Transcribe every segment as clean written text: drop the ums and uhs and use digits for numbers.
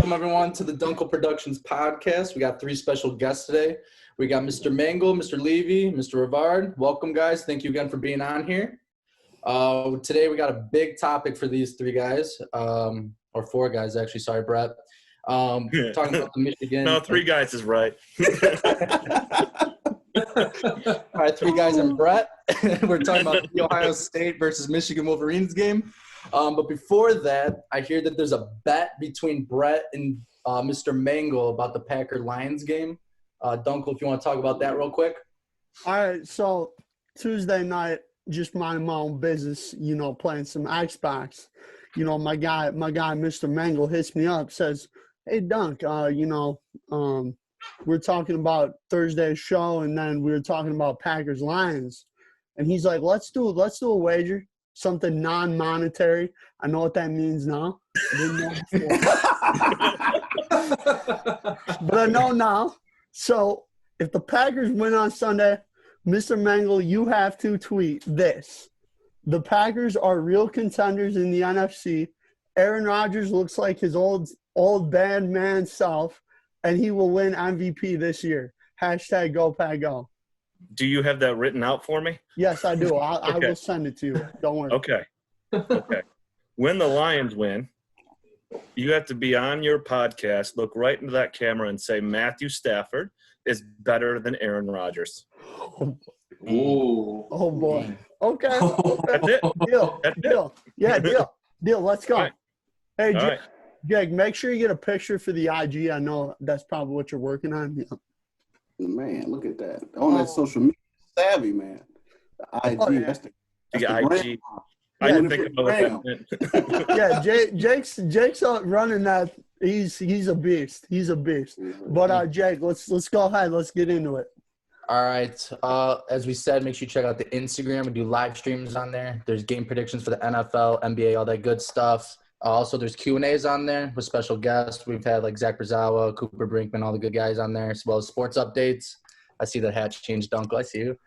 welcome everyone to the Duenkel Productions Podcast. We got 3 special guests today. We got Mr. Mengel, Mr. Leavy, Mr. Rivard. Welcome, guys. Thank you again for being on here. Today we got a big topic for these 3 guys, or 4 guys actually. Sorry, Brett. Talking about the Michigan. No, 3 guys is right. All right, 3 guys and Brett. We're talking about the Ohio State versus Michigan Wolverines game. But before that, I hear that there's a bet between Brett and Mr. Mengel about the Packer-Lions game. Duenkel, if you want to talk about that real quick. All right, so Tuesday night, just minding my own business, playing some Xbox. My guy, Mr. Mengel, hits me up, says, "Hey, Dunk, we're talking about Thursday's show, and then we were talking about Packers-Lions." And he's like, let's do a wager, something non-monetary. I know what that means now. I didn't know before. But I know now. So if the Packers win on Sunday, Mr. Mengel, you have to tweet this. The Packers are real contenders in the NFC. Aaron Rodgers looks like his old bad man self, and he will win MVP this year. Hashtag Go Pack Go. Do you have that written out for me? Yes, I do. I Okay. will send it to you. Don't worry. Okay. When the Lions win, you have to be on your podcast, look right into that camera and say Matthew Stafford is better than Aaron Rodgers. Ooh. Oh, boy. Okay. That's it. Deal. That's it. Deal. Yeah, deal. Let's go. All right. Hey, All right. Jake, make sure you get a picture for the IG. I know that's probably what you're working on. Yeah. Man, look at that. On that social media savvy, man. The IG, Oh, yeah. that's the IG. I Yeah, didn't think about what that meant. Yeah, Jake's running that. He's a beast. He's a beast. But Jake, let's go ahead. Let's get into it. All right. As we said, make sure you check out the Instagram. We do live streams on there. There's game predictions for the NFL, NBA, all that good stuff. Also, there's Q&As on there with special guests. We've had like Zach Brazawa, Cooper Brinkman, all the good guys on there, as well as sports updates. I see that hatch changed, Duenkel. I see you.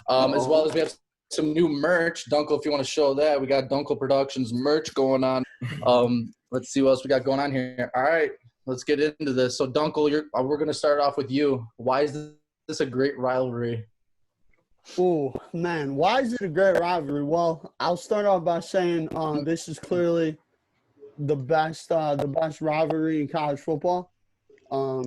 As well as we have some new merch. Duenkel, if you want to show that, we got Duenkel Productions merch going on. Let's see what else we got going on here. All right, let's get into this. So, Duenkel, we're going to start off with you. Why is this a great rivalry? Oh, man. Why is it a great rivalry? Well, I'll start off by saying this is clearly the best rivalry in college football. I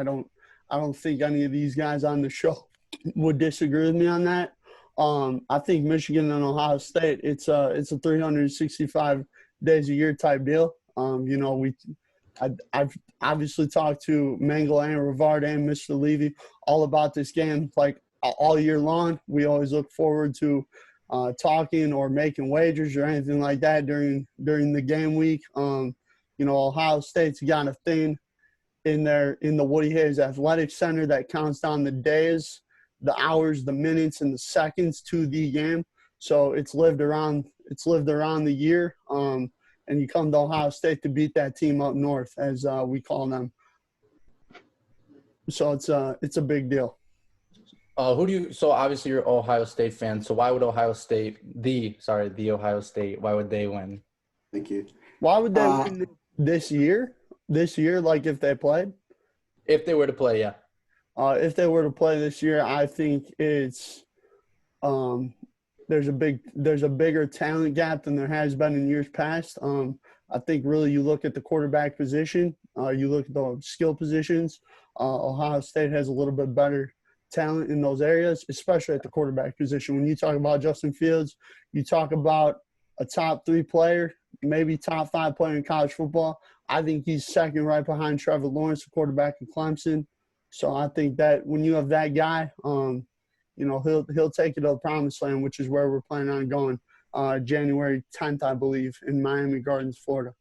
don't think any of these guys on the show would disagree with me on that. I think Michigan and Ohio State, it's a 365 days a year type deal. I've obviously talked to Mengel and Rivard and Mr. Leavy all about this game, like all year long. We always look forward to talking or making wagers or anything like that during the game week. Ohio State's got a thing in the Woody Hayes Athletic Center that counts down the days, the hours, the minutes, and the seconds to the game. So it's lived around the year. And you come to Ohio State to beat that team up north, as we call them. So it's a big deal. So obviously you're an Ohio State fan. So why would the Ohio State, why would they win? Thank you. Why would they win this year? This year, like if they played? If they were to play, yeah. If they were to play this year, I think it's there's a bigger talent gap than there has been in years past. I think really you look at the quarterback position, you look at the skill positions. Ohio State has a little bit better talent in those areas, especially at the quarterback position. When you talk about Justin Fields, you talk about a top 3 player, maybe top 5 player in college football. I think he's second right behind Trevor Lawrence, the quarterback in Clemson. So I think that when you have that guy, he'll take you to the promised land, which is where we're planning on going January 10th, I believe, in Miami Gardens, Florida.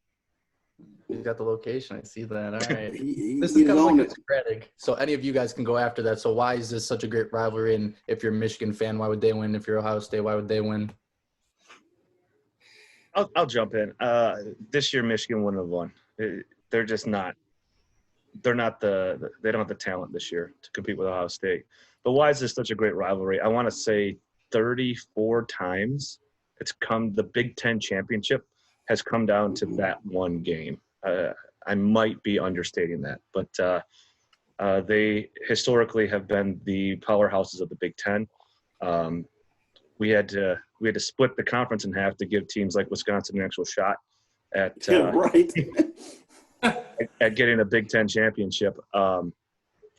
You got the location. I see that. All right. This is He's kind of on like it. a Socratic. So any of you guys can go after that. So why is this such a great rivalry? And if you're a Michigan fan, why would they win? If you're Ohio State, why would they win? I'll jump in. This year, Michigan wouldn't have won. They're just not. They don't have the talent this year to compete with Ohio State. But why is this such a great rivalry? I want to say 34 times the Big Ten championship has come down to that one game. I might be understating that, but they historically have been the powerhouses of the Big Ten. We had to split the conference in half to give teams like Wisconsin an actual shot at right. at getting a Big Ten championship.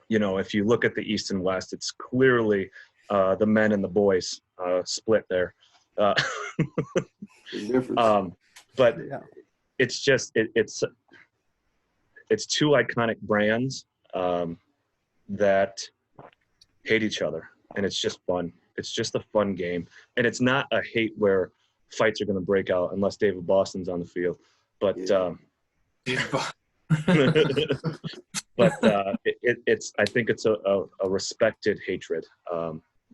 If you look at the East and West, it's clearly the men and the boys split there. But Yeah. it's just it's two iconic brands that hate each other, and it's just fun. It's just a fun game, and it's not a hate where fights are going to break out unless David Boston's on the field. But it's I think it's a respected hatred,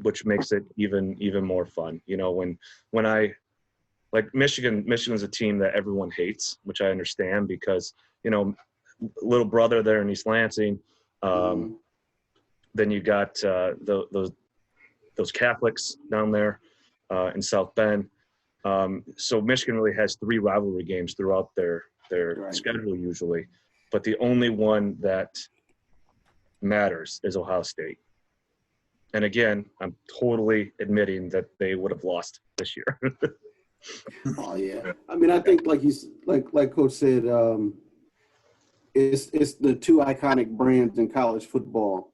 which makes it even more fun. When I like Michigan's a team that everyone hates, which I understand because little brother there in East Lansing. Then you got those Catholics down there in South Bend. So Michigan really has 3 rivalry games throughout their schedule usually, but the only one that matters is Ohio State. And again, I'm totally admitting that they would have lost this year. Oh yeah. I mean, I think like Coach said, it's the 2 iconic brands in college football.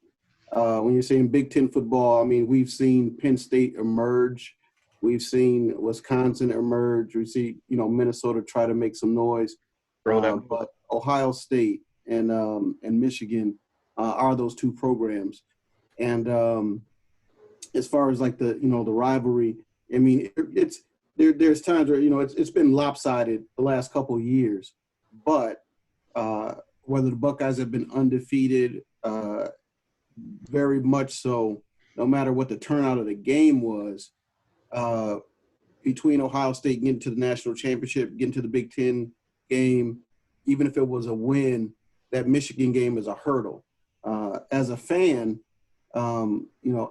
When you're saying Big Ten football, I mean, we've seen Penn State emerge. We've seen Wisconsin emerge. We see, Minnesota try to make some noise. But Ohio State and Michigan are those 2 programs. And as far as like the rivalry, I mean, there's times where, it's been lopsided the last couple of years. But whether the Buckeyes have been undefeated, very much so, no matter what the turnout of the game was, between Ohio State getting to the national championship, getting to the Big Ten game, even if it was a win, that Michigan game is a hurdle. As a fan, I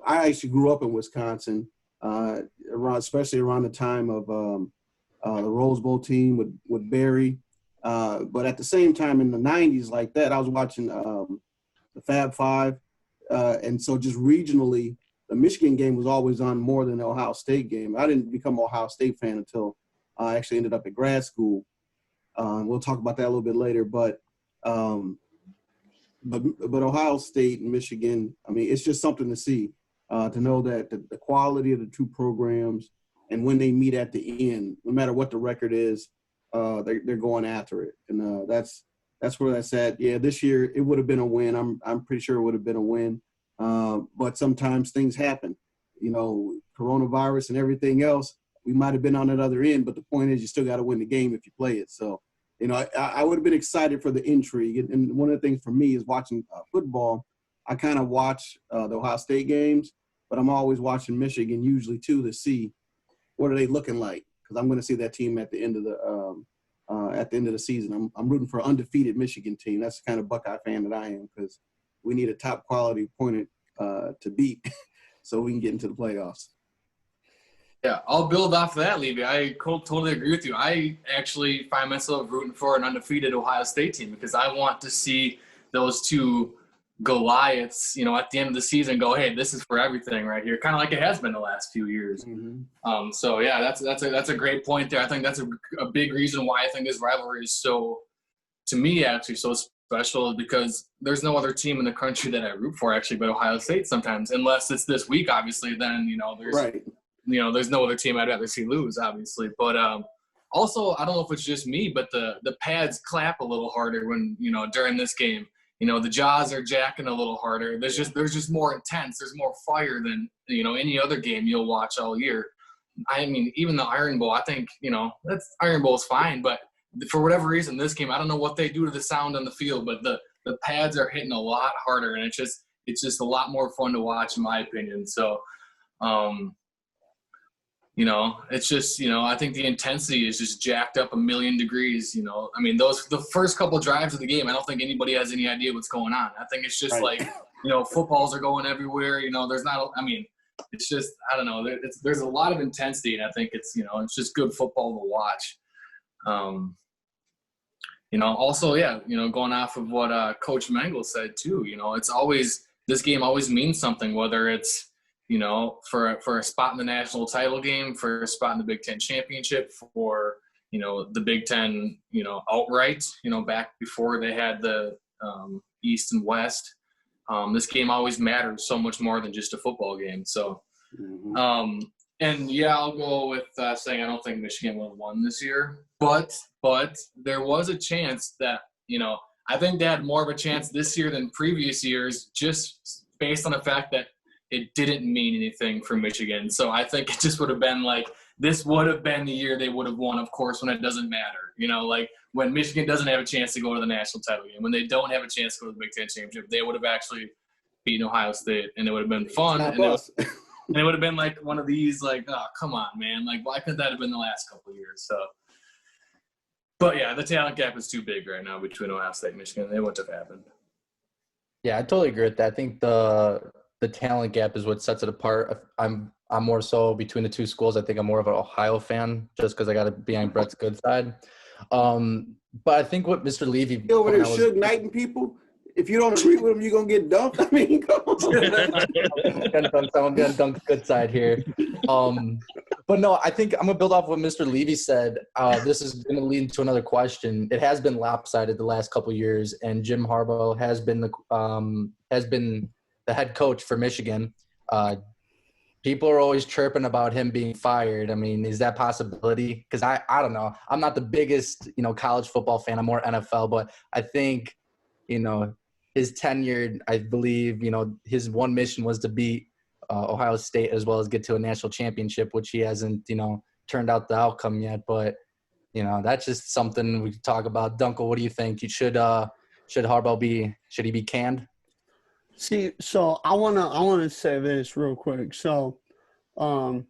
actually grew up in Wisconsin, especially around the time of the Rose Bowl team with Barry. But at the same time in the 90s like that, I was watching the Fab Five. And so just regionally, the Michigan game was always on more than the Ohio State game. I didn't become an Ohio State fan until I actually ended up at grad school. We'll talk about that a little bit later. But Ohio State and Michigan, I mean, it's just something to see, to know that the quality of the 2 programs, and when they meet at the end, no matter what the record is, they're going after it. And that's where that's at. Yeah, this year it would have been a win. I'm pretty sure it would have been a win. But sometimes things happen. Coronavirus and everything else, we might have been on that other end, but the point is you still got to win the game if you play it. So, I would have been excited for the intrigue. And one of the things for me is watching football. I kind of watch the Ohio State games, but I'm always watching Michigan usually too to see what are they looking like, because I'm going to see that team at the end of the season. I'm rooting for an undefeated Michigan team. That's the kind of Buckeye fan that I am, because we need a top quality opponent to beat so we can get into the playoffs. Yeah, I'll build off of that, Leavy. I totally agree with you. I actually find myself rooting for an undefeated Ohio State team because I want to see those 2 Goliaths, at the end of the season go, hey, this is for everything right here, kind of like it has been the last few years. Mm-hmm. So, yeah, that's a great point there. I think that's a big reason why I think this rivalry is so, to me, actually so special, because there's no other team in the country that I root for, actually, but Ohio State sometimes, unless it's this week, obviously, then, there's Right. There's no other team I'd rather see lose, obviously. But also, I don't know if it's just me, but the pads clap a little harder when, during this game. The jaws are jacking a little harder. There's just more intense. There's more fire than, any other game you'll watch all year. I mean, even the Iron Bowl, I think, that's Iron Bowl is fine. But for whatever reason, this game, I don't know what they do to the sound on the field, but the pads are hitting a lot harder, and it's just a lot more fun to watch, in my opinion. So, it's just, I think the intensity is just jacked up 1,000,000 degrees, I mean, the first couple drives of the game, I don't think anybody has any idea what's going on. I think it's just Right. like, footballs are going everywhere, there's not, it's just, I don't know, there's a lot of intensity, and I think it's, it's just good football to watch. Also, yeah, going off of what Coach Mengel said too, it's always, this game always means something, whether it's, for a spot in the national title game, for a spot in the Big Ten championship, for, the Big Ten, outright, back before they had the East and West. This game always matters so much more than just a football game. So, and yeah, I'll go with saying I don't think Michigan will have won this year, but there was a chance that, I think they had more of a chance this year than previous years, just based on the fact that it didn't mean anything for Michigan. So I think it just would have been like, this would have been the year they would have won, of course, when it doesn't matter. Like when Michigan doesn't have a chance to go to the national title game, when they don't have a chance to go to the Big Ten championship, they would have actually beaten Ohio State, and it would have been fun. And it would have been like one of these, like, oh, come on, man. Like, why couldn't that have been the last couple of years? So, but yeah, the talent gap is too big right now between Ohio State and Michigan. It wouldn't have happened. Yeah, I totally agree with that. I think the talent gap is what sets it apart. I'm more so between the two schools. I think I'm more of an Ohio fan just because I got to be on Brett's good side. But I think what Mr. Leavy – over there Suge Knighting people? If you don't agree with him, you're going to get dunked? I mean, come on. I'm going to dunk good side here. But no, I think I'm going to build off what Mr. Leavy said. This is going to lead into another question. It has been lopsided the last couple of years, and Jim Harbaugh has been the head coach for Michigan. People are always chirping about him being fired. I mean, is that a possibility? Because I don't know. I'm not the biggest, college football fan. I'm more NFL, but I think, his tenure, I believe, his one mission was to beat Ohio State as well as get to a national championship, which he hasn't, turned out the outcome yet. But, that's just something we could talk about. Duenkel, what do you think? Should Harbaugh should he be canned? See, so I wanna say this real quick. So, I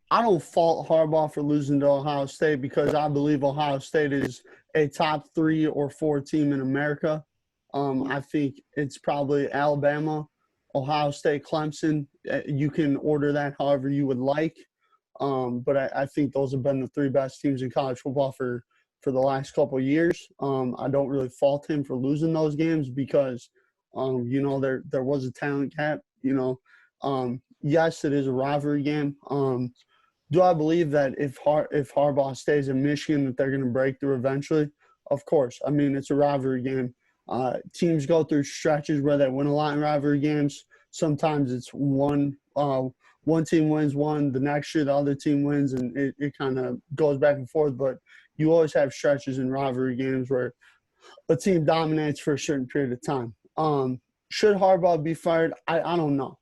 don't fault Harbaugh for losing to Ohio State because I believe Ohio State is a top 3 or 4 team in America. I think it's probably Alabama, Ohio State, Clemson. You can order that however you would like. But I think those have been the 3 best teams in college football for the last couple of years. I don't really fault him for losing those games because, there was a talent gap. Yes, it is a rivalry game. Do I believe that if Harbaugh stays in Michigan that they're going to break through eventually? Of course. I mean, it's a rivalry game. Teams go through stretches where they win a lot in rivalry games. Sometimes it's one team wins one, the next year the other team wins, and it kind of goes back and forth. But you always have stretches in rivalry games where a team dominates for a certain period of time. Should Harbaugh be fired? I don't know.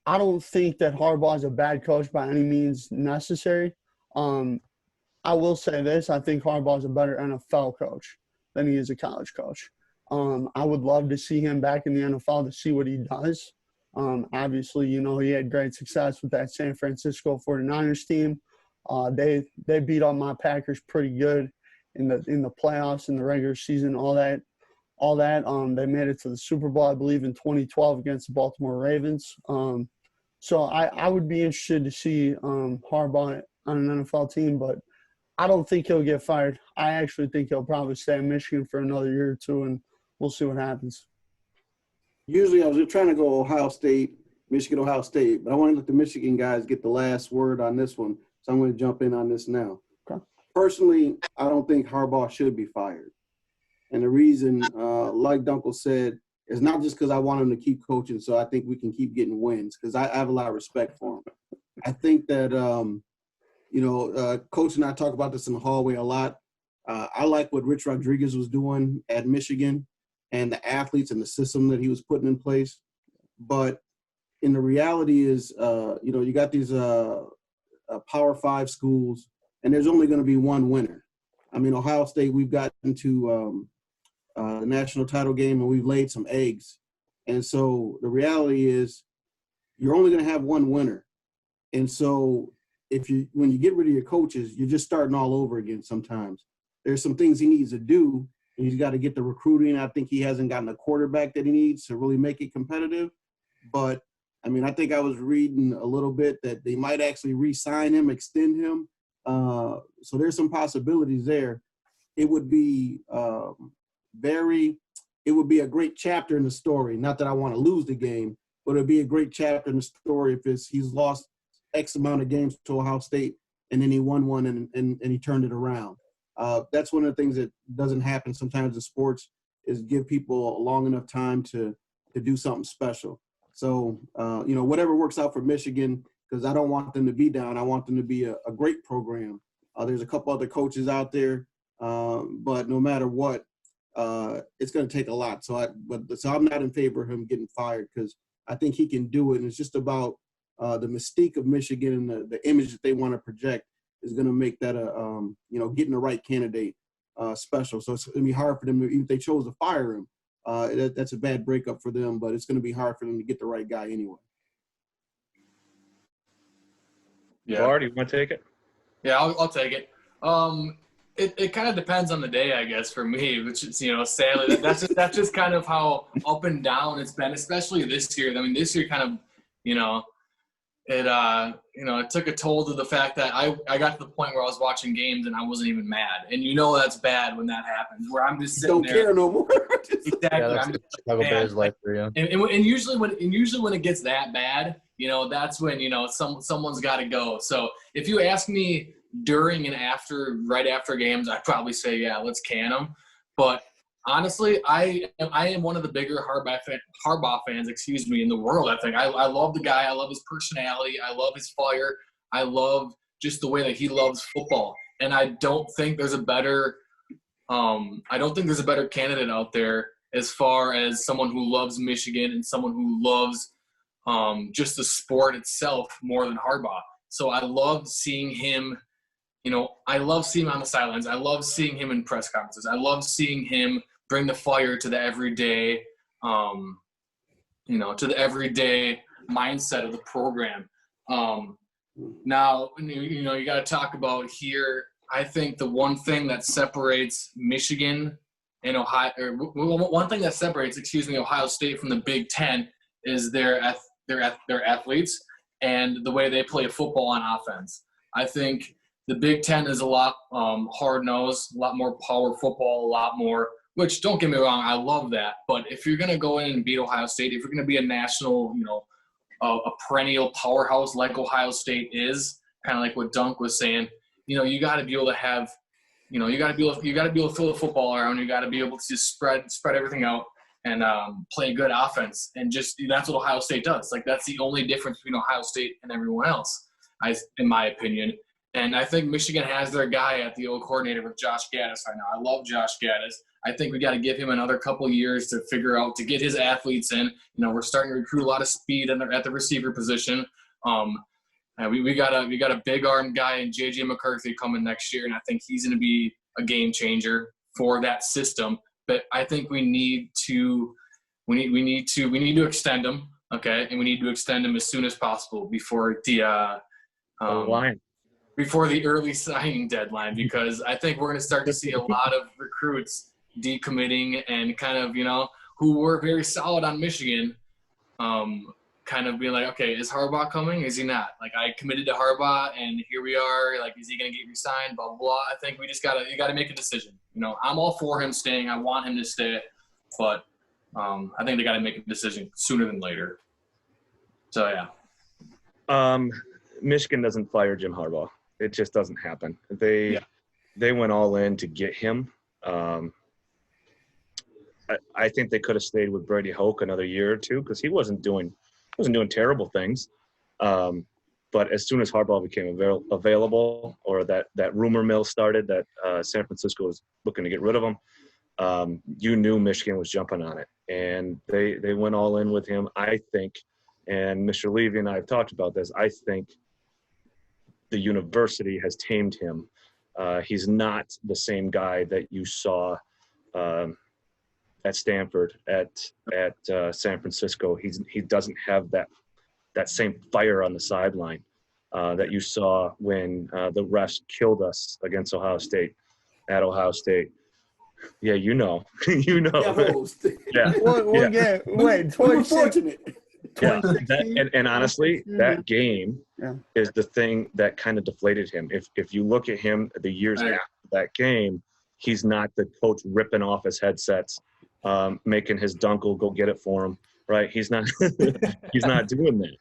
I don't think that Harbaugh is a bad coach by any means necessary. I will say this. I think Harbaugh is a better NFL coach than he is a college coach. I would love to see him back in the NFL to see what he does. Obviously, he had great success with that San Francisco 49ers team. They beat on my Packers pretty good in the playoffs, in the regular season, all that. They made it to the Super Bowl, I believe, in 2012 against the Baltimore Ravens. So I would be interested to see Harbaugh on an NFL team, but I don't think he'll get fired. I actually think he'll probably stay in Michigan for another year or two, and we'll see what happens. Usually I was just trying to go Ohio State, Ohio State, but I want to let the Michigan guys get the last word on this one, so I'm going to jump in on this now. Okay. Personally, I don't think Harbaugh should be fired. And the reason, like Duenkel said, is not just because I want him to keep coaching so I think we can keep getting wins, because I have a lot of respect for him. I think that, Coach and I talk about this in the hallway a lot. I like what Rich Rodriguez was doing at Michigan and the athletes and the system that he was putting in place. But in the reality is, you got these Power 5 schools, and there's only going to be one winner. I mean, Ohio State, we've gotten to the national title game and we've laid some eggs. And so the reality is you're only going to have one winner. And so when you get rid of your coaches, you're just starting all over again sometimes. There's some things he needs to do. And he's got to get the recruiting. I think he hasn't gotten a quarterback that he needs to really make it competitive. But, I mean, I think I was reading a little bit that they might actually re-sign him, extend him. So there's some possibilities there. it would be it would be a great chapter in the story. Not that I want to lose the game, but it'd be a great chapter in the story if he's lost X amount of games to Ohio State and then he won one and he turned it around. That's one of the things that doesn't happen sometimes in sports, is give people a long enough time to do something special. So, whatever works out for Michigan, because I don't want them to be down. I want them to be a great program. There's a couple other coaches out there, but no matter what, it's going to take a lot. So I'm not in favor of him getting fired, because I think he can do it. And it's just about the mystique of Michigan and the image that they want to project is going to make that getting the right candidate special. So it's going to be hard for them even if they chose to fire him. That's a bad breakup for them, but it's going to be hard for them to get the right guy anyway. Yeah. Bart, you want to take it? Yeah, I'll take it. It kind of depends on the day, I guess, for me, which is, sadly, that's just kind of how up and down it's been, especially this year. I mean, this year kind of, it took a toll to the fact that I got to the point where I was watching games and I wasn't even mad. And that's bad when that happens, where I'm just sitting don't care no more. Exactly. Yeah, that's Chicago Bears life for you. And usually when it gets that bad, that's when, someone's got to go. So if you ask me during and right after games, I'd probably say, yeah, let's can them. But honestly, I am one of the bigger Harbaugh fans, in the world. I think I love the guy. I love his personality. I love his fire. I love just the way that he loves football. And I don't think there's a better candidate out there as far as someone who loves Michigan and someone who loves just the sport itself more than Harbaugh. So I love seeing him. I love seeing him on the sidelines. I love seeing him in press conferences. I love seeing him bring the fire to the everyday, to the everyday mindset of the program. Now, you got to talk about here. I think the one thing that separates Michigan and Ohio, or one thing that separates, Ohio State from the Big Ten is their athletes and the way they play football on offense. I think the Big Ten is a lot hard-nosed, a lot more power football, a lot more, which don't get me wrong, I love that. But if you're going to go in and beat Ohio State, if you're going to be a national, a perennial powerhouse like Ohio State is, kind of like what Dunk was saying, you got to be able to have, you got to be able to throw the football around. You got to be able to just spread everything out and play good offense. And just that's what Ohio State does. Like, that's the only difference between Ohio State and everyone else, in my opinion. And I think Michigan has their guy at the O coordinator with Josh Gaddis right now. I love Josh Gaddis. I think we got to give him another couple years to figure out, to get his athletes in. We're starting to recruit a lot of speed at the receiver position. We got a big arm guy in J.J. McCarthy coming next year, and I think he's going to be a game changer for that system. But I think we need to extend him, okay, and we need to extend him as soon as possible before the before the early signing deadline, because I think we're going to start to see a lot of recruits decommitting and kind of, who were very solid on Michigan, kind of being like, okay, is Harbaugh coming? Is he not? Like, I committed to Harbaugh and here we are. Like, is he going to get re-signed? Blah, blah, blah. I think we just you got to make a decision. I'm all for him staying. I want him to stay, but I think they got to make a decision sooner than later. So, yeah. Michigan doesn't fire Jim Harbaugh. It just doesn't happen. They went all in to get him. I think they could have stayed with Brady Hoke another year or two, because he wasn't doing terrible things. But as soon as Harbaugh became available, or that rumor mill started that San Francisco was looking to get rid of him, you knew Michigan was jumping on it, and they went all in with him. I think, and Mr. Leavy and I have talked about this, I think the university has tamed him. He's not the same guy that you saw at Stanford, at San Francisco. He doesn't have that same fire on the sideline that you saw when the refs killed us against Ohio State, at Ohio State. Yeah, you know. Yeah. Wait, 2016. Yeah, and honestly, that game is the thing that kind of deflated him. If you look at him the years after that game, He's not the coach ripping off his headsets, making his Duenkel go get it for him, right? He's not he's not doing that.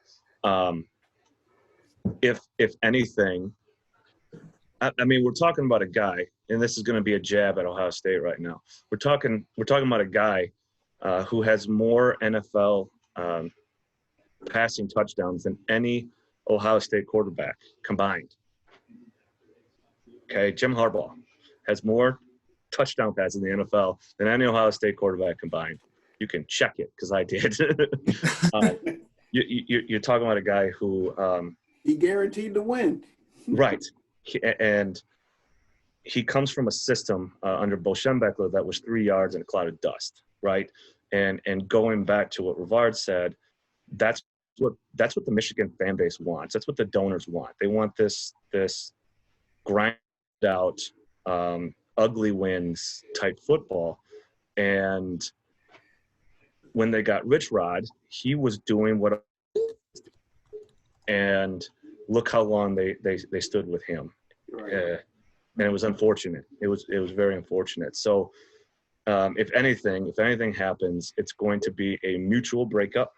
If anything, I mean, we're talking about a guy, and this is going to be a jab at Ohio State right now. We're talking about a guy who has more NFL passing touchdowns than any Ohio State quarterback combined. Okay, Jim Harbaugh has more touchdown passes in the NFL than any Ohio State quarterback combined. You can check it because I did. You're talking about a guy who he guaranteed to win. Right. And he comes from a system under Bo Schembechler that was 3 yards and a cloud of dust, right? And going back to what Rivard said, that's what the Michigan fan base wants. That's what the donors want. They want this grind out, ugly wins type football. And when they got Rich Rod, he was doing what, and look how long they stood with him. Right. And it was unfortunate. It was very unfortunate. So if anything happens, it's going to be a mutual breakup,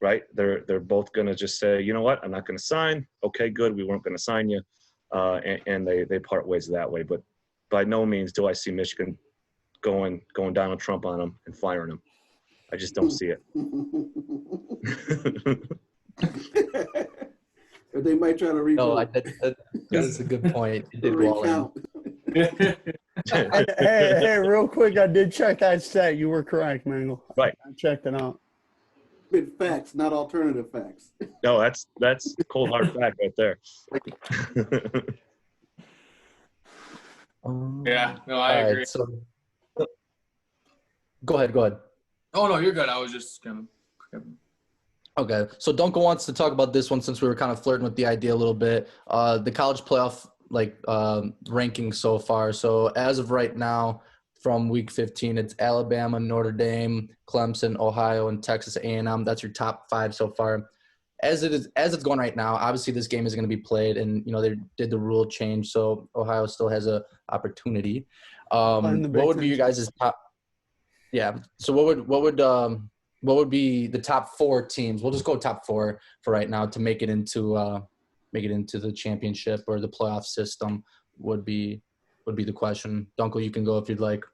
right? They're both going to just say, you know what, I'm not going to sign. Okay, good. We weren't going to sign you. And they part ways that way. But by no means do I see Michigan going Donald Trump on him and firing him. I just don't see it. Or they might try to revote. No, that is a good point. It did Recount. hey, real quick, I did check that stat. You were correct, Mengel. Right. I checked it out. Bit facts, not alternative facts. No, that's cold hard fact right there. Yeah, no, I agree. Right, so, go ahead. Oh, no, you're good. I was just kind of – Okay, so Duenkel wants to talk about this one since we were kind of flirting with the idea a little bit. The college playoff ranking so far. So as of right now, from week 15, it's Alabama, Notre Dame, Clemson, Ohio, and Texas A&M. That's your top 5 so far. As it's going right now, obviously this game is going to be played, and they did the rule change, so Ohio still has a opportunity. What would be you guys' top? Yeah. So what would be the top 4 teams? We'll just go top 4 for right now to make it into the championship or the playoff system would be the question. Duenkel, you can go if you'd like.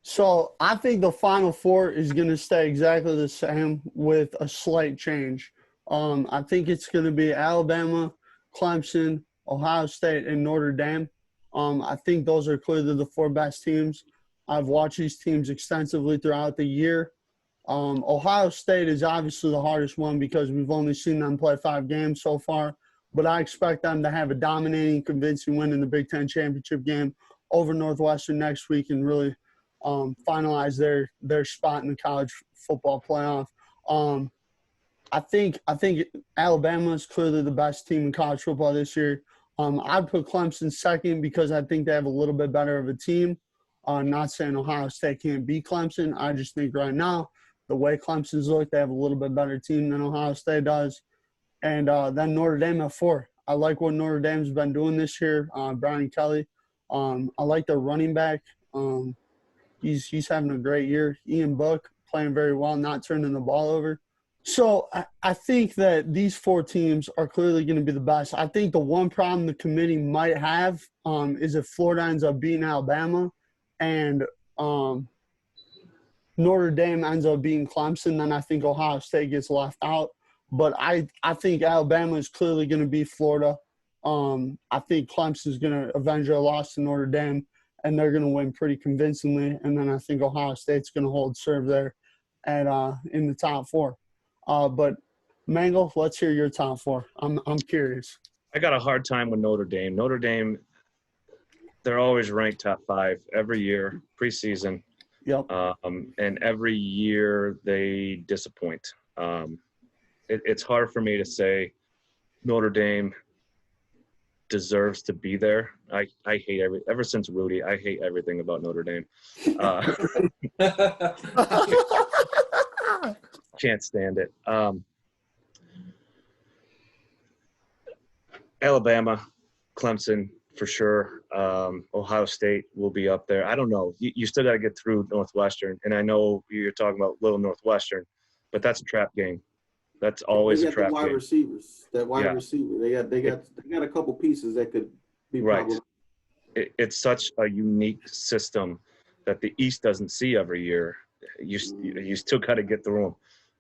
So I think the Final Four is going to stay exactly the same with a slight change. I think it's going to be Alabama, Clemson, Ohio State, and Notre Dame. I think those are clearly the 4 best teams. I've watched these teams extensively throughout the year. Ohio State is obviously the hardest one because we've only seen them play 5 games so far, but I expect them to have a dominating, convincing win in the Big Ten championship game over Northwestern next week and really finalize their spot in the college football playoff. I think Alabama is clearly the best team in college football this year. I'd put Clemson second because I think they have a little bit better of a team. Not saying Ohio State can't beat Clemson. I just think right now, the way Clemson's look, they have a little bit better team than Ohio State does. And then Notre Dame at 4. I like what Notre Dame's been doing this year. Brian Kelly. I like their running back. He's having a great year. Ian Book playing very well, not turning the ball over. So I think that these 4 teams are clearly going to be the best. I think the one problem the committee might have is if Florida ends up beating Alabama and Notre Dame ends up beating Clemson, then I think Ohio State gets left out. But I think Alabama is clearly going to beat Florida. I think Clemson is going to avenge their loss to Notre Dame, and they're going to win pretty convincingly. And then I think Ohio State's going to hold serve there in the top 4. But Mengel, let's hear your top 4. I'm curious. I got a hard time with Notre Dame. Notre Dame, they're always ranked top 5 every year, preseason. Yep. And every year they disappoint. It's hard for me to say Notre Dame deserves to be there. I hate ever since Rudy, I hate everything about Notre Dame. Can't stand it. Alabama, Clemson, for sure. Ohio State will be up there. I don't know. You still got to get through Northwestern, and I know you're talking about little Northwestern, but that's a trap game. That's always a trap wide game. Receivers. That wide receiver. They got a couple pieces that could be right. It's such a unique system that the East doesn't see every year. You still got to get through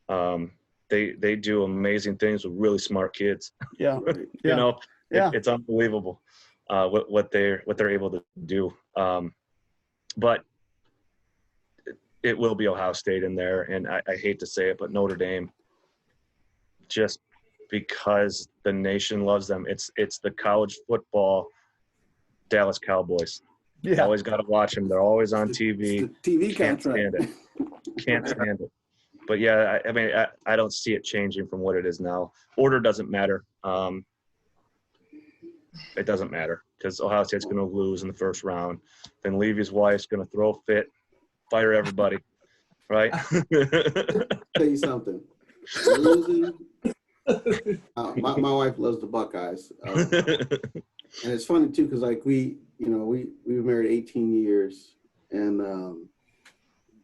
them. They do amazing things with really smart kids. Yeah. You know, it's unbelievable what they're able to do. But it will be Ohio State in there, and I hate to say it, but Notre Dame, just because the nation loves them. It's the college football Dallas Cowboys. Yeah. You always got to watch them. They're always on TV. It's the TV Can't contract. stand it. Can't stand it. But yeah, I mean, I don't see it changing from what it is now. Order doesn't matter. It doesn't matter because Ohio State's going to lose in the first round. Then Levy's wife's going to throw a fit, fire everybody, right? Tell you something. Losing. My wife loves the Buckeyes, and it's funny too because like we were married 18 years, and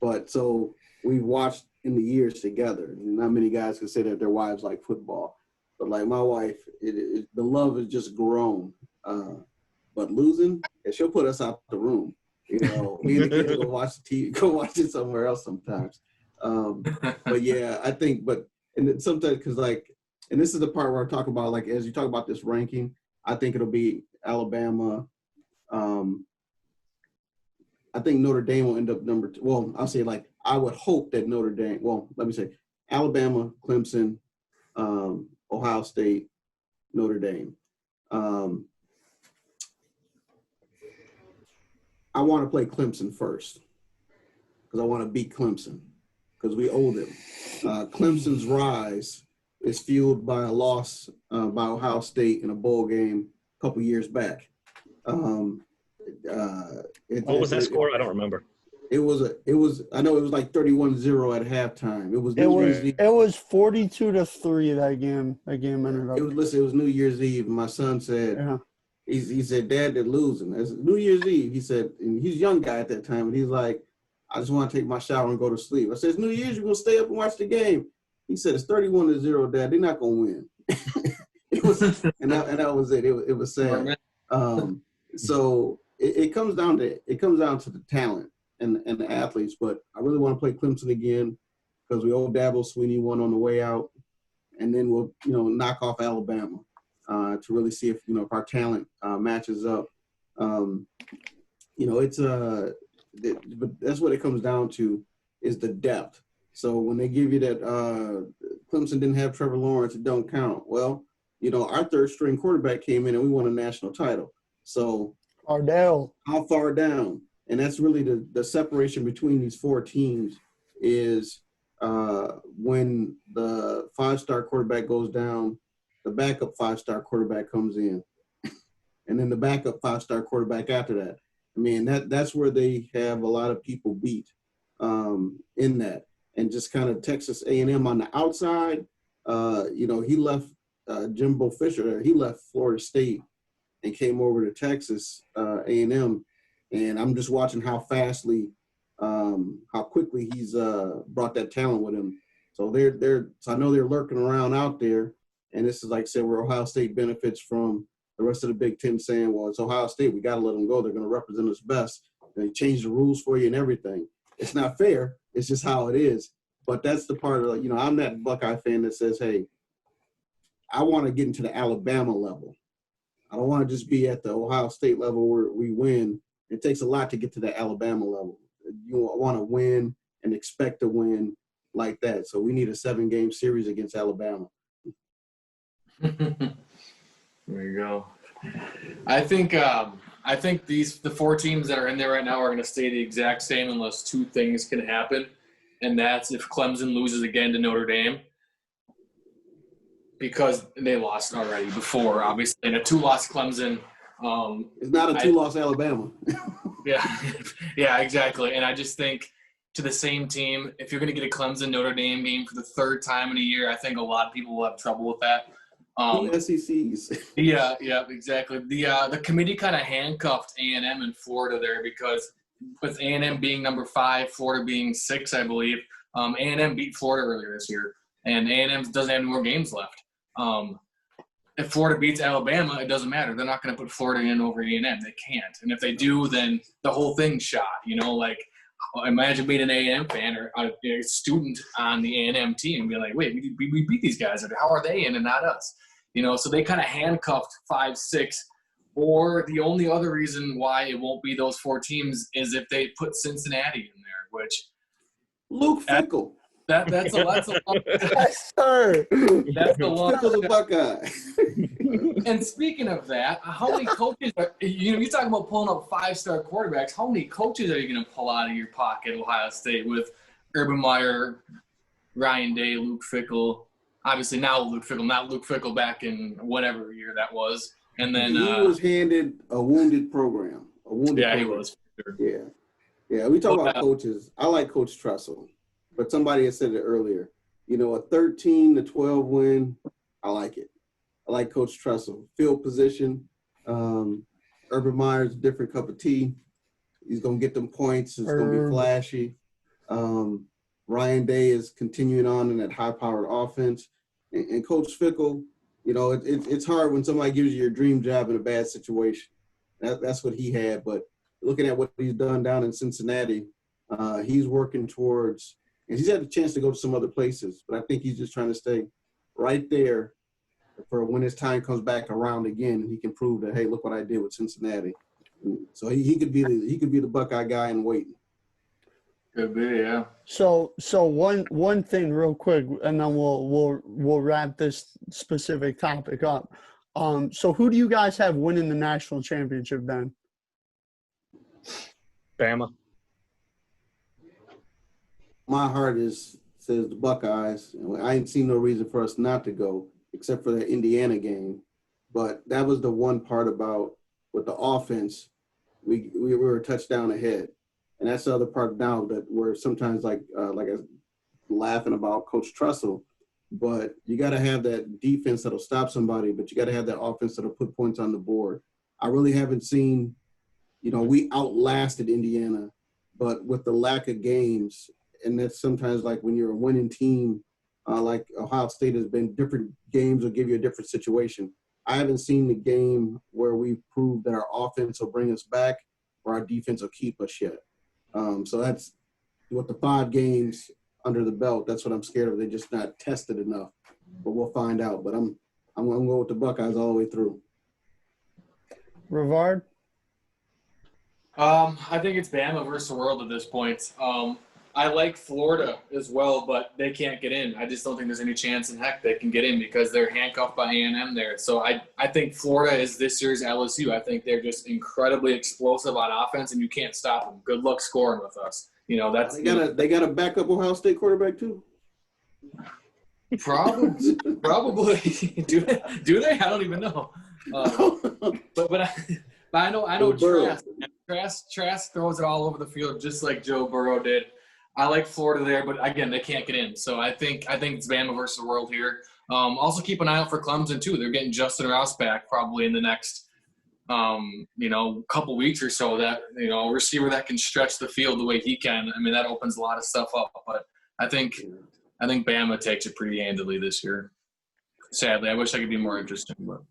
but so we've watched in the years together. Not many guys can say that their wives like football, but like my wife, the love has just grown. But losing, and she'll put us out the room. You know, we need to go watch the TV, go watch it somewhere else sometimes. But yeah, I think, and then sometimes because like, and this is the part where I talk about like as you talk about this ranking, I think it'll be Alabama. I think Notre Dame will end up number 2. Well, I'll say like I would hope that Notre Dame. Well, let me say Alabama, Clemson, Ohio State, Notre Dame. I want to play Clemson first because I want to beat Clemson because we owe them. Clemson's rise is fueled by a loss by Ohio State in a bowl game a couple years back. What was that score? I don't remember. I know it was like 31-0 at halftime. It was 42-3 that game. That game ended up. It was New Year's Eve. My son said, he said, Dad, they're losing. It's New Year's Eve. He said, and he's a young guy at that time, and he's like, I just want to take my shower and go to sleep. I said, it's New Year's, you're going to stay up and watch the game. He said, it's 31-0, Dad. They're not going to win. It was, and that was it. It was sad. So it comes down to the talent and the athletes. But I really want to play Clemson again because we owe Dabo Swinney one on the way out, and then we'll knock off Alabama to really see if if our talent matches up. But that's what it comes down to is the depth. So when they give you that Clemson didn't have Trevor Lawrence, it don't count. Well, our third string quarterback came in and we won a national title. So how far down? And that's really the separation between these 4 teams is when the 5-star quarterback goes down, the backup 5-star quarterback comes in, and then the backup 5-star quarterback after that. I mean, that's where they have a lot of people beat in that. And just kind of Texas A&M on the outside, he left Jimbo Fisher. He left Florida State and came over to Texas A&M. And I'm just watching how quickly he's brought that talent with him. So so I know they're lurking around out there. And this is like I said, where Ohio State benefits from the rest of the Big Ten saying, well, it's Ohio State. We got to let them go. They're going to represent us best. They change the rules for you and everything. It's not fair. It's just how it is. But that's the part of, I'm that Buckeye fan that says, hey, I want to get into the Alabama level. I don't want to just be at the Ohio State level where we win. It takes a lot to get to the Alabama level. You want to win and expect to win like that. So we need a 7-game series against Alabama. There you go. I think the 4 teams that are in there right now are going to stay the exact same unless 2 things can happen, and that's if Clemson loses again to Notre Dame, because they lost already before, obviously, and a 2-loss Clemson. It's not a 2-loss Alabama. Yeah, exactly. And I just think to the same team, if you're going to get a Clemson Notre Dame game for the 3rd time in a year, I think a lot of people will have trouble with that. Two SECs. Yeah, exactly. The committee kind of handcuffed A&M in Florida there because with A&M being number 5, Florida being 6, I believe, A&M beat Florida earlier this year, and A&M doesn't have any more games left. If Florida beats Alabama, it doesn't matter. They're not going to put Florida in over A&M. They can't. And if they do, then the whole thing's shot. Like imagine being an A&M fan or a student on the A&M team and being like, wait, we beat these guys. How are they in and not us? So they kind of handcuffed 5, 6. Or the only other reason why it won't be those 4 teams is if they put Cincinnati in there, which Luke Fickell. That's a long Yes, sir. That's the long Still the Buckeye. And speaking of that, how many coaches are you're talking about pulling up 5-star quarterbacks? How many coaches are you going to pull out of your pocket at Ohio State with Urban Meyer, Ryan Day, Luke Fickell? Obviously now Luke Fickell, not Luke Fickell back in whatever year that was. And then he was handed a wounded program. He was. Sure. Yeah. We talk about coaches. I like Coach Tressel, but somebody had said it earlier. A 13-12 win, I like it. I like Coach Tressel. Field position. Urban Meyer's a different cup of tea. He's gonna get them points. It's gonna be flashy. Ryan Day is continuing on in that high-powered offense, and Coach Fickell. It's hard when somebody gives you your dream job in a bad situation. That's what he had. But looking at what he's done down in Cincinnati, he's working towards – and he's had a chance to go to some other places, but I think he's just trying to stay right there for when his time comes back around again, and he can prove that, hey, look what I did with Cincinnati. So he could be the Buckeye guy in waiting. Could be, yeah. So one thing real quick, and then we'll wrap this specific topic up. So who do you guys have winning the national championship then? Bama. My heart says the Buckeyes. I ain't seen no reason for us not to go, except for the Indiana game. But that was the one part about with the offense, we were a touchdown ahead. And that's the other part now that we're sometimes like laughing about Coach Tressel, but you got to have that defense that'll stop somebody, but you got to have that offense that'll put points on the board. I really haven't seen, we outlasted Indiana, but with the lack of games, and that's sometimes like when you're a winning team, like Ohio State has been, different games will give you a different situation. I haven't seen the game where we proved that our offense will bring us back or our defense will keep us yet. So that's with the 5 games under the belt. That's what I'm scared of. They're just not tested enough, but we'll find out. But I'm going to go with the Buckeyes all the way through. Rivard? I think it's Bama versus the world at this point. I like Florida as well, but they can't get in. I just don't think there's any chance in heck they can get in because they're handcuffed by A&M there. So I think Florida is this year's LSU. I think they're just incredibly explosive on offense, and you can't stop them. Good luck scoring with us. That's they got a backup Ohio State quarterback too. Probably. Do they? I don't even know. But I know Trask throws it all over the field just like Joe Burrow did. I like Florida there, but again, they can't get in. So I think it's Bama versus the world here. Also keep an eye out for Clemson too. They're getting Justin Rouse back probably in the next, couple weeks or so. That a receiver that can stretch the field the way he can. I mean, that opens a lot of stuff up. But I think Bama takes it pretty handily this year. Sadly, I wish I could be more interesting, but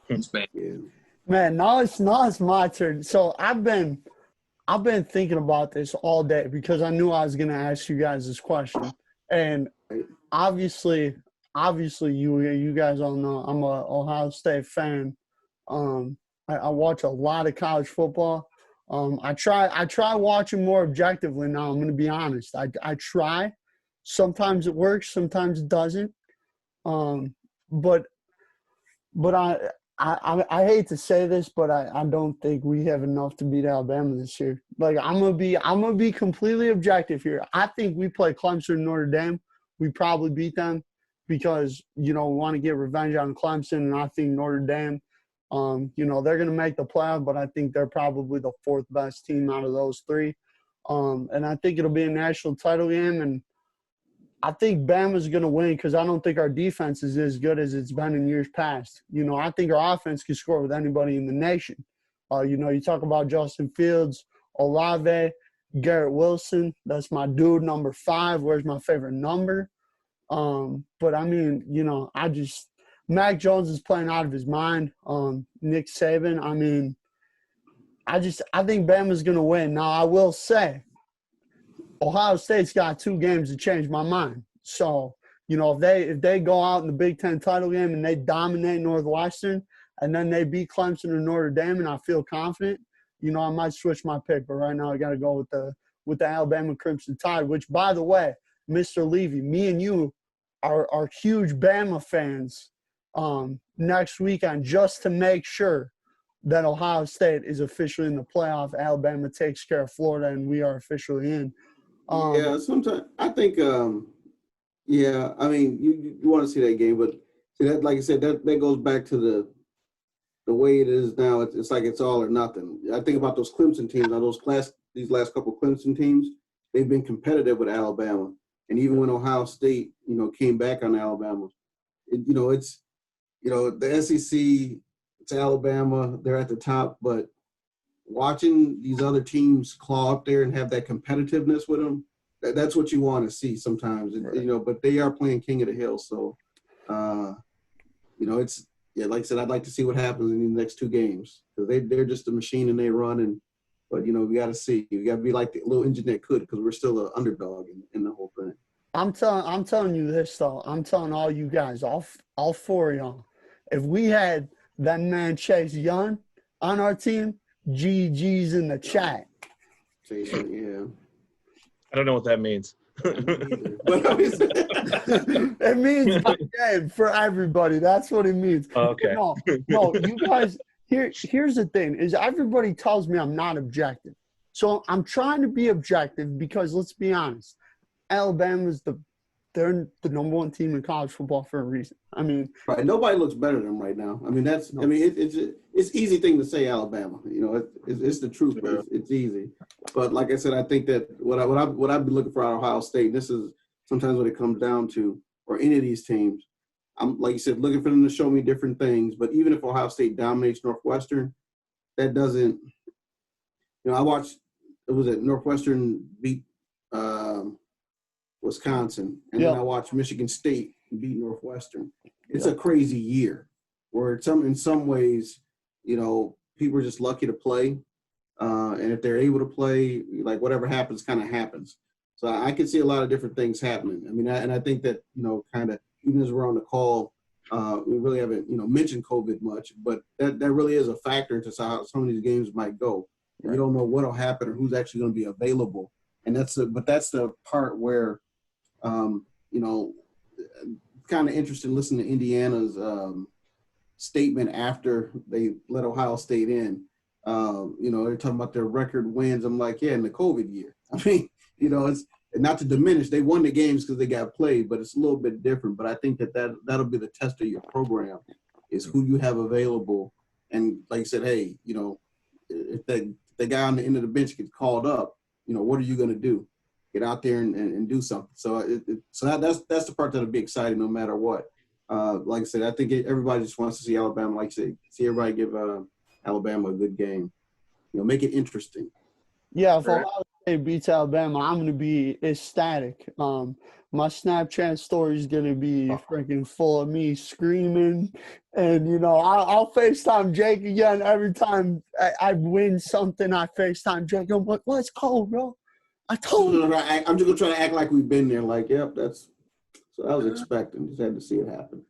it's Bama. Man, now it's my turn. So I've been thinking about this all day because I knew I was going to ask you guys this question. And obviously you guys all know I'm a Ohio State fan. I watch a lot of college football. I try watching more objectively now. I'm going to be honest. I try. Sometimes it works, sometimes it doesn't. But I hate to say this, but I don't think we have enough to beat Alabama this year. Like I'm gonna be completely objective here. I think we play Clemson and Notre Dame. We probably beat them because we want to get revenge on Clemson, and I think Notre Dame, they're gonna make the playoff, but I think they're probably the 4th best team out of those 3. And I think it'll be a national title game. And I think Bama's going to win because I don't think our defense is as good as it's been in years past. I think our offense can score with anybody in the nation. You talk about Justin Fields, Olave, Garrett Wilson. That's my dude, number 5. Where's my favorite number? But I mean, Mac Jones is playing out of his mind. Nick Saban. I mean, I think Bama's going to win. Now, I will say, Ohio State's got 2 games to change my mind. So, if they go out in the Big Ten title game and they dominate Northwestern and then they beat Clemson or Notre Dame and I feel confident, I might switch my pick. But right now I got to go with the Alabama Crimson Tide, which, by the way, Mr. Leavy, me and you are huge Bama fans next weekend just to make sure that Ohio State is officially in the playoff. Alabama takes care of Florida, and we are officially in. Sometimes I think, I mean, you want to see that game, but see that, like I said, that goes back to the way it is now. It's like it's all or nothing. I think about those Clemson teams. Now these last couple of Clemson teams, they've been competitive with Alabama, and even when Ohio State, came back on Alabama, it's the SEC. It's Alabama. They're at the top, but watching these other teams claw up there and have that competitiveness with them, that's what you want to see sometimes. Right. But they are playing King of the Hill. So, it's, like I said, I'd like to see what happens in the next 2 games because they're just a machine and they run. But we got to see. We got to be like the little engine that could because we're still an underdog in the whole thing. I'm telling you this, though. I'm telling all you guys, all 4 of y'all, if we had that man Chase Young on our team, GG's in the chat. Yeah. I don't know what that means. It means game for everybody. That's what it means. Okay. No, you guys, here's the thing, is everybody tells me I'm not objective. So I'm trying to be objective because let's be honest, Alabama's they're the number 1 team in college football for a reason. I mean, right. Nobody looks better than them right now. I mean, it's easy thing to say Alabama. It's the truth, but it's easy. But like I said, I think that what I'd be looking for out of Ohio State. This is sometimes what it comes down to, or any of these teams. I'm like you said, looking for them to show me different things. But even if Ohio State dominates Northwestern, that doesn't. I watched. It was at Northwestern beat. Wisconsin, and then I watched Michigan State beat Northwestern. It's a crazy year where in some ways, people are just lucky to play. And if they're able to play, like whatever happens kind of happens. So I can see a lot of different things happening. I mean, I think that, kind of, even as we're on the call, we really haven't, mentioned COVID much, but that really is a factor into how some of these games might go. Right. You don't know what'll happen or who's actually going to be available. And that's the part where, kind of interested in listening to Indiana's statement after they let Ohio State in. They're talking about their record wins. I'm like, in the COVID year. I mean, it's not to diminish. They won the games because they got played, but it's a little bit different. But I think that'll be the test of your program is who you have available. And like I said, hey, if the guy on the end of the bench gets called up, what are you going to do? Get out there and do something. So that's the part that'll be exciting no matter what. Like I said, I think everybody just wants to see Alabama. Like I said, see everybody give Alabama a good game. Make it interesting. Yeah, if Ohio State beats Alabama, I'm going to be ecstatic. My Snapchat story is going to be freaking full of me screaming. And, I'll FaceTime Jake again every time I win something. I FaceTime Jake. I'm like, let's go, bro. I told you. I'm just going to try to act like we've been there. Like, yep, that's – so I was expecting. Just had to see it happen,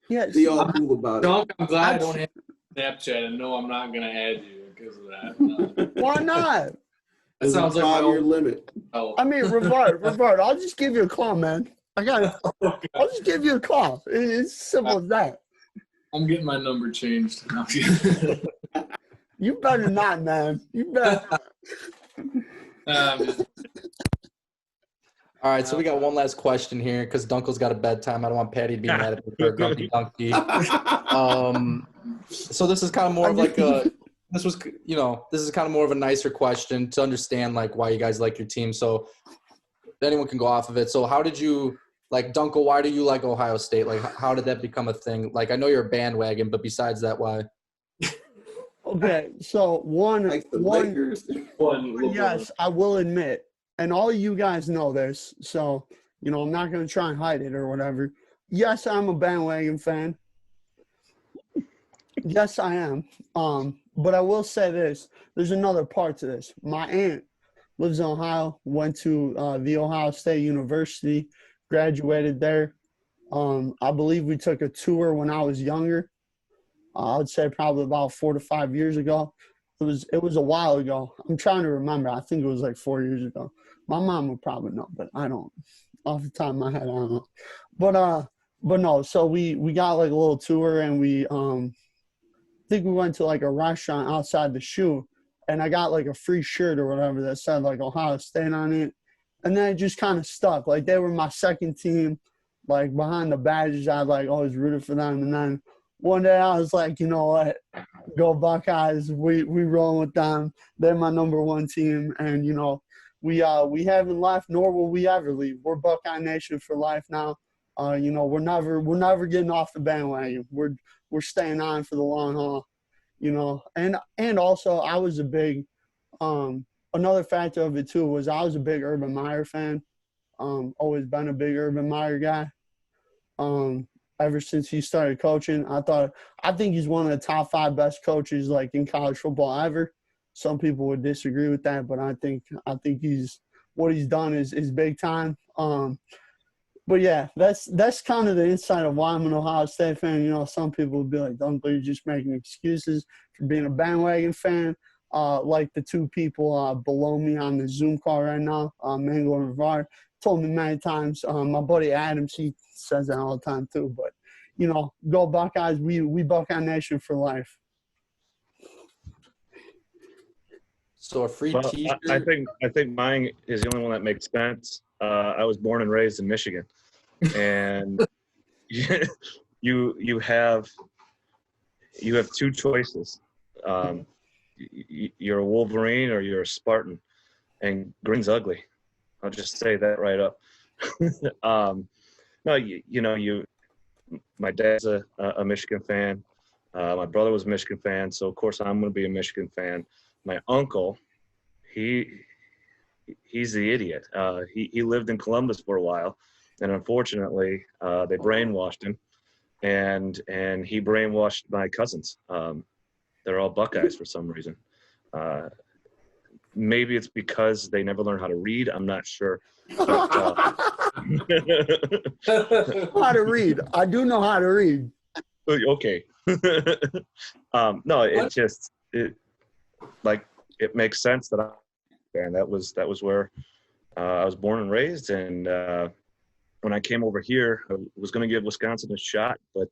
Yeah. Be all cool about it. I'm glad I don't have Snapchat and know I'm not going to add you because of that. Why not? That sounds like my 5-year limit. Oh. I mean, Rivard, I'll just give you a call, man. I'll just give you a call. It's simple as that. I'm getting my number changed. You better not, man. You better not. All right, so we got one last question here because Dunkel's got a bedtime. I don't want Patty to be mad at me for a grumpy donkey. So this is kind of more of like this is kind of more of a nicer question to understand like why you guys like your team. So anyone can go off of it. So how did you, like, Duenkel, why do you like Ohio State? Like, how did that become a thing? Like, I know you're a bandwagon, but besides that, why? Okay, so Like the Lakers. yes, I will admit, and all you guys know this, so, you know, I'm not going to try and hide it or whatever. Yes, I'm a bandwagon fan. Yes, I am. But I will say this. There's another part to this. My aunt lives in Ohio, went to the Ohio State University, graduated there. I believe we took a tour when I was younger. I would say probably about 4 to 5 years ago. It was a while ago. I'm trying to remember. I think it was like 4 years ago. My mom would probably know, but I don't. Off the top of my head, I don't know. But no. So we got like a little tour, and we I think we went to like a restaurant outside the shoe, and I got like a free shirt or whatever that said like Ohio State on it, and then it just kind of stuck. Like they were my second team, like behind the badges. I like always rooted for them, and then one day I was like, you know what, go Buckeyes. We rolling with them. They're my number one team, and you know we haven't left, nor will we ever leave. We're Buckeye Nation for life now. You know we're never getting off the bandwagon. We're staying on for the long haul, you know. And also I was a big another factor of it too was I was a big Urban Meyer fan. Always been a big Urban Meyer guy. Ever since he started coaching, I think he's one of the top 5 best coaches like in college football ever. Some people would disagree with that, but I think what he's done is big time. But yeah, that's kind of the insight of why I'm an Ohio State fan. You know, some people would be like, "Duenkel, you're just making excuses for being a bandwagon fan." Like the 2 people below me on the Zoom call right now, Mengel and Rivard, told me many times. My buddy Adams, he says that all the time too. But you know, go Buckeyes. We Buckeye Nation for life. So a free T-shirt. I think mine is the only one that makes sense. I was born and raised in Michigan, and you have 2 choices. You're a Wolverine or you're a Spartan, and green's ugly. I'll just say that right up. No, my dad's a Michigan fan. My brother was a Michigan fan, so of course I'm going to be a Michigan fan. My uncle, he's the idiot. He lived in Columbus for a while, and unfortunately, they brainwashed him, and he brainwashed my cousins. They're all Buckeyes for some reason. Maybe it's because they never learned how to read. I'm not sure. But, How to read? I do know how to read. Okay. No, it makes sense that that was where I was born and raised, and when I came over here, I was going to give Wisconsin a shot, but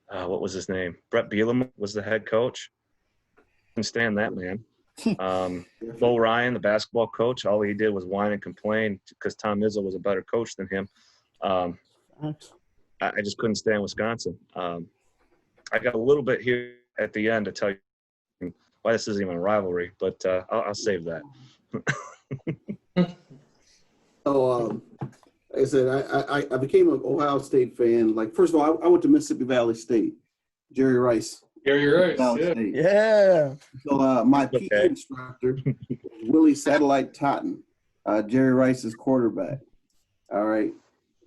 what was his name? Brett Bielema was the head coach. Couldn't stand that man. Bo Ryan, the basketball coach, all he did was whine and complain because Tom Izzo was a better coach than him. I just couldn't stand Wisconsin. I got a little bit here at the end to tell you why this isn't even a rivalry, but I'll save that. So, like I said, I became an Ohio State fan. Like, first of all, I went to Mississippi Valley State. Jerry Rice. Jerry Rice, yeah. So my PE instructor, Willie Satellite Totten, Jerry Rice's quarterback. All right.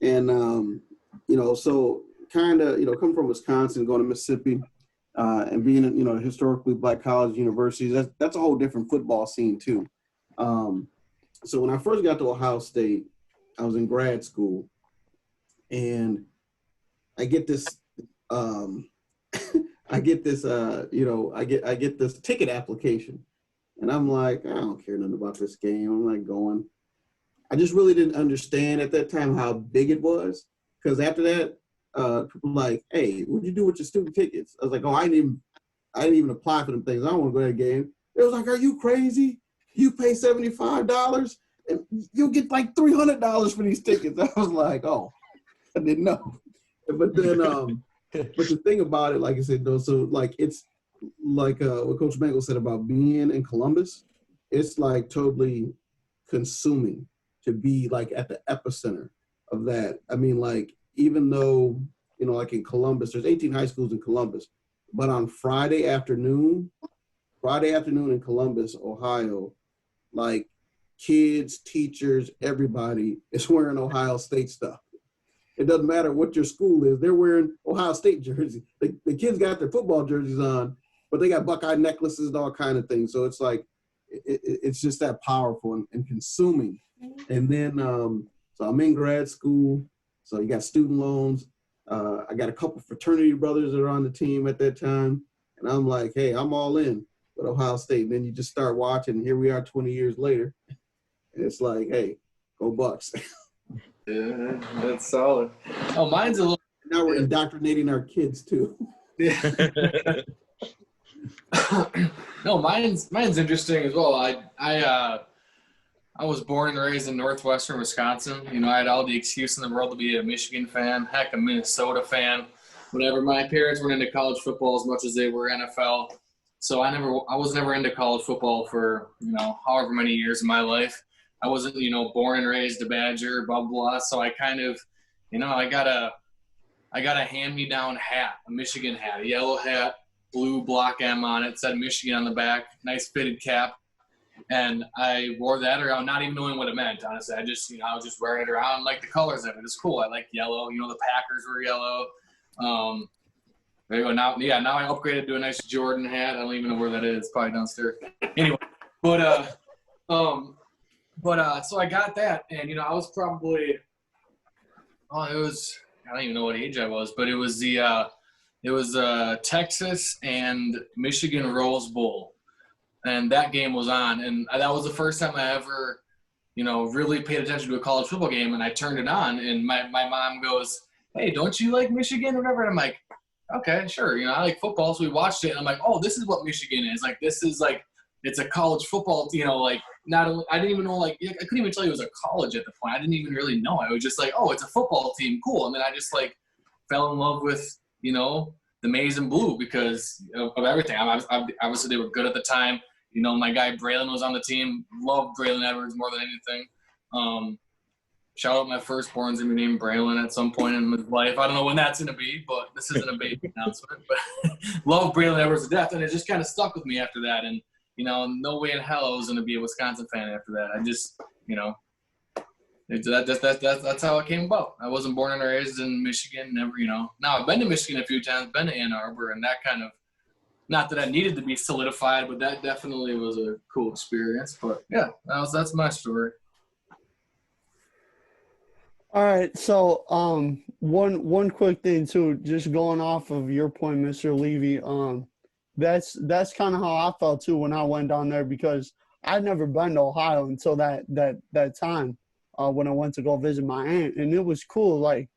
And, so kind of, coming from Wisconsin, going to Mississippi, and being, historically black college universities, that's a whole different football scene too. So when I first got to Ohio State, I was in grad school, and I get this, I get this ticket application, and I'm like, I don't care nothing about this game. I'm not going. I just really didn't understand at that time how big it was, because after that, people were like, hey, what'd you do with your student tickets? I was like, oh, I didn't even apply for them things. I don't want to go to that game. It was like, are you crazy? You pay $75 and you'll get like $300 for these tickets. I was like, oh, I didn't know. But then, but the thing about it, like I said, though, so like it's like what Coach Mengel said about being in Columbus, it's like totally consuming. to be like at the epicenter of that. I mean, like, even though, you know, like in Columbus, there's 18 high schools in Columbus, but on Friday afternoon in Columbus, Ohio, like kids, teachers, everybody is wearing Ohio State stuff. It doesn't matter what your school is. They're wearing Ohio State jerseys. The kids got their football jerseys on, but they got Buckeye necklaces and all kind of things. So it's like, it's just that powerful and consuming. And then, so I'm in grad school. So you got student loans. I got a couple fraternity brothers that are on the team at that time. And I'm like, hey, I'm all in with Ohio State. And then you just start watching. And here we are 20 years later. And it's like, hey, go Bucks. Yeah, that's solid. Oh, mine's a little. Now we're indoctrinating our kids too. Yeah. No, mine's interesting as well. I was born and raised in northwestern Wisconsin. You know, I had all the excuse in the world to be a Michigan fan, heck, a Minnesota fan, whatever. My parents weren't into college football as much as they were NFL. So I was never into college football for, you know, however many years of my life. I wasn't, you know, born and raised a Badger, blah, blah. So I kind of, you know, I got a hand-me-down hat, a Michigan hat, a yellow hat, blue block M on it, said Michigan on the back, nice fitted cap. And I wore that around, not even knowing what it meant, honestly. I just, you know, I was just wearing it around, like the colors of it. It's cool. I like yellow. You know, the Packers were yellow. There you go. Now I upgraded to a nice Jordan hat. I don't even know where that is. It's probably downstairs. Anyway, so I got that, and, you know, I was probably, I don't even know what age I was, but it was Texas and Michigan Rose Bowl, and that game was on, and that was the first time I ever, you know, really paid attention to a college football game, and I turned it on, and my mom goes, hey, don't you like Michigan or whatever? And I'm like, okay, sure, you know, I like football, so we watched it, and I'm like, oh, this is what Michigan is. Like, this is like, it's a college football, you know, like, not only, I didn't even know, like, I couldn't even tell you it was a college at the point. I didn't even really know. I was just like, oh, it's a football team, cool. And then I just, like, fell in love with, you know, the maize and blue because of everything. Obviously, they were good at the time. You know, my guy Braylon was on the team. Loved Braylon Edwards more than anything. Shout out my firstborn's going to be named Braylon at some point in his life. I don't know when that's going to be, but this isn't a baby announcement. But love Braylon Edwards to death, and it just kind of stuck with me after that. And, you know, no way in hell I was going to be a Wisconsin fan after that. I just, you know, that's how it came about. I wasn't born and raised in Michigan, never, you know. Now, I've been to Michigan a few times, been to Ann Arbor, and that kind of, not that I needed to be solidified, but that definitely was a cool experience. But, yeah, that's my story. All right, so one quick thing too, just going off of your point, Mr. Leavy, that's kind of how I felt too when I went down there because I'd never been to Ohio until that time when I went to go visit my aunt, and it was cool, like,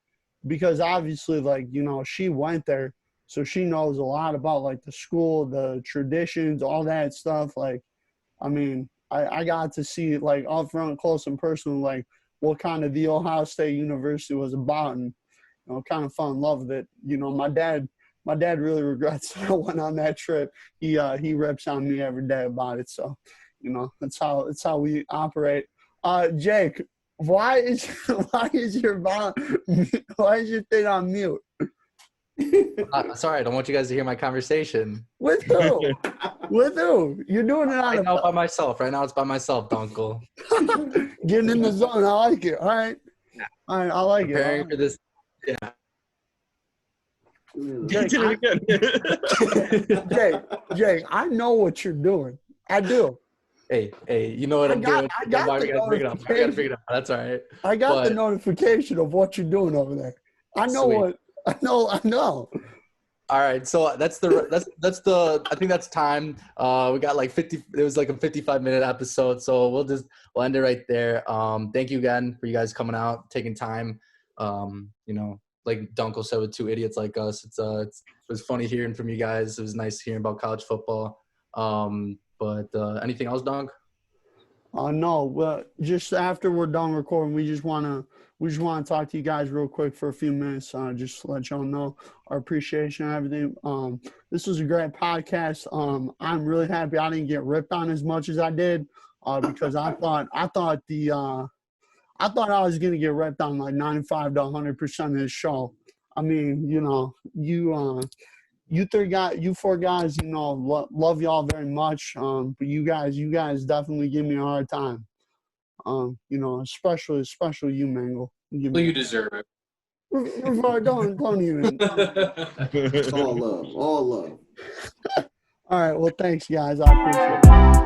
because obviously, like, you know, she went there, so she knows a lot about, like, the school, the traditions, all that stuff. Like, I mean, I got to see, like, up front, close and personal, like, what kind of the Ohio State University was about, and, you know, kind of fell in love with it. You know, my dad really regrets that I went on that trip. He rips on me every day about it. So, you know, that's how we operate. Jake, why is your thing on mute? Sorry, I don't want you guys to hear my conversation. With who? With who? You're doing it on by myself. Right now it's by myself, Duenkel. Getting in the zone. I like it. All right. All right, I like Preparing for this. Yeah. Jake, I know what you're doing. I do. Hey, you know what I'm doing. I gotta bring it up. That's all right. I got the notification of what you're doing over there. I know. I know. All right, so that's the I think that's time. We got like 50. It was like a 55-minute episode, so we'll end it right there. Thank you again for you guys coming out, taking time. You know, like Duenkel said, with two idiots like us, it was funny hearing from you guys. It was nice hearing about college football. But anything else, Dunk? No. Well, just after we're done recording, we just want to talk to you guys real quick for a few minutes, just to let y'all know our appreciation and everything. This was a great podcast. I'm really happy I didn't get ripped on as much as I did, because I thought the I thought I was gonna get ripped on like 95 to 100% of this show. I mean, you know, you four guys, you know, love y'all very much. But you guys definitely give me a hard time. You know, especially you, Mengel. You deserve it. Rivard, don't even. It's all love. All love. All right. Well, thanks, guys. I appreciate it.